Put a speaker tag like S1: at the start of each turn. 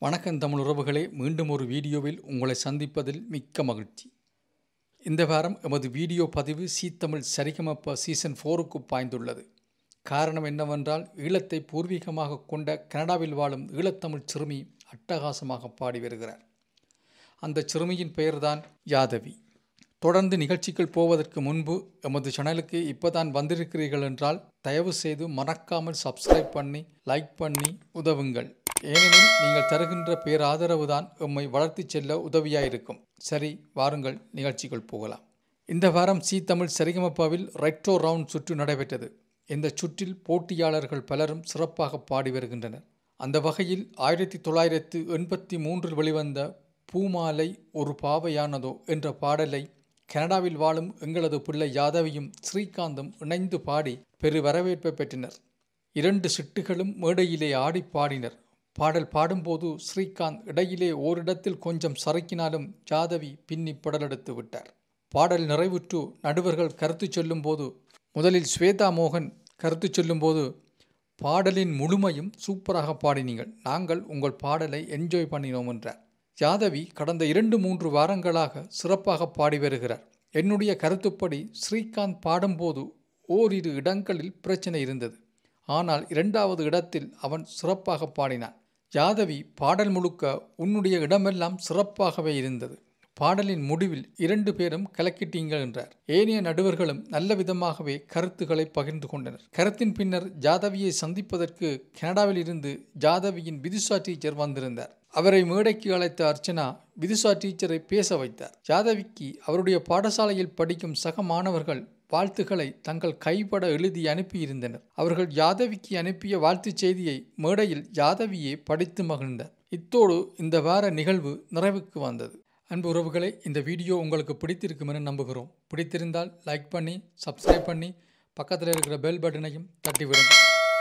S1: வணக்கம் தமிழ் உறவுகளே, மீண்டும் ஒரு வீடியோவில் உங்களை சந்திப்பதில் மிக்க மகிழ்ச்சி. இந்த வாரம் எமது வீடியோ பதிவு தமிழ் சரிகமப சீசன் 4க்கு பாய்ந்துள்ளது. காரணம் என்னவென்றால், ஈழத்தை பூர்வீகமாக கொண்ட கனடாவில் வாழும் ஈழத்தமிழ் சிறுமி அட்டகாசமாக பாடி வருகிறார். அந்த சிறுமியின் பெயர்தான் யாதவி. தொடர்ந்து நிகழ்ச்சிகள் போவதற்கு முன்பு எமது சேனலுக்கு இப்போதான் வந்திருக்கிறீர்கள் என்றால் தயவு செய்து மறக்காமல் சப்ஸ்கிரைப் பண்ணி லைக் பண்ணி உதவுங்கள். ஏனெனில் நீங்கள் தருகின்ற பேராதரவு தான் எம்மை வளர்த்தி செல்ல உதவியாயிருக்கும். சரி, வாருங்கள் நிகழ்ச்சிகள் போகலாம். இந்த வாரம் தமிழ் சரிகமபாவில் ரெட்ரோ ரவுண்ட் சுற்று நடைபெற்றது. இந்த சுற்றில் போட்டியாளர்கள் பலரும் சிறப்பாக பாடி வருகின்றனர். அந்த வகையில் 1983 வெளிவந்த பூமாலை ஒரு பாவையானதோ என்ற பாடலை கனடாவில் வாழும் எங்களது பிள்ளை யாதவியும் ஸ்ரீகாந்தும் இணைந்து பாடி பெரு வரவேற்பை பெற்றனர். 2 சிட்டுகளும் மேடையிலே ஆடி பாடினர். பாடல் பாடும்போது ஸ்ரீகாந்த் இடையிலே ஓரிடத்தில் கொஞ்சம் சறுக்கினாலும் யாதவி பின்னி படலெடுத்து விட்டார். பாடல் நிறைவுற்று நடுவர்கள் கருத்து சொல்லும்போது, முதலில் ஸ்வேதா மோகன் கருத்து சொல்லும்போது, பாடலின் முழுமையும் சூப்பராக பாடினீர்கள், நாங்கள் உங்கள் பாடலை என்ஜாய் பண்ணினோம் என்றார். யாதவி கடந்த 2-3 வாரங்களாக சிறப்பாக பாடி வருகிறார். என்னுடைய கருத்துப்படி ஸ்ரீகாந்த் பாடும்போது ஓரிரு இடங்களில் பிரச்சனை இருந்தது. ஆனால் 2வது இடத்தில் அவன் சிறப்பாக பாடினான். யாதவி, பாடல் முழுக்க உன்னுடைய இடமெல்லாம் சிறப்பாகவே இருந்தது. பாடலின் முடிவில் 2 பேரும் கலக்கிட்டீங்கள் என்றார். ஏனைய நடுவர்களும் நல்ல விதமாகவே கருத்துக்களை பகிர்ந்து கொண்டனர். கருத்தின் பின்னர் யாதவியை சந்திப்பதற்கு கனடாவில் இருந்து யாதவியின் விதுஷா டீச்சர் வந்திருந்தார். அவரை மேடைக்கு அழைத்த அர்ச்சனா விதுஷா டீச்சரை பேச வைத்தார். யாதவிக்கு அவருடைய பாடசாலையில் படிக்கும் சக மாணவர்கள் வாழ்த்துக்களை தங்கள் கைப்பட எழுதி அனுப்பியிருந்தனர். அவர்கள் யாதவிக்கு அனுப்பிய வாழ்த்துச் செய்தியை மேடையில் யாதவியே படித்து மகிழ்ந்தார். இத்தோடு இந்த வார நிகழ்வு நிறைவுக்கு வந்தது. அன்பு உறவுகளே, இந்த வீடியோ உங்களுக்கு பிடித்திருக்கும் என நம்புகிறோம். பிடித்திருந்தால் லைக் பண்ணி சப்ஸ்கிரைப் பண்ணி பக்கத்தில் இருக்கிற பெல் பட்டனையும் தட்டிவிடுங்கள்.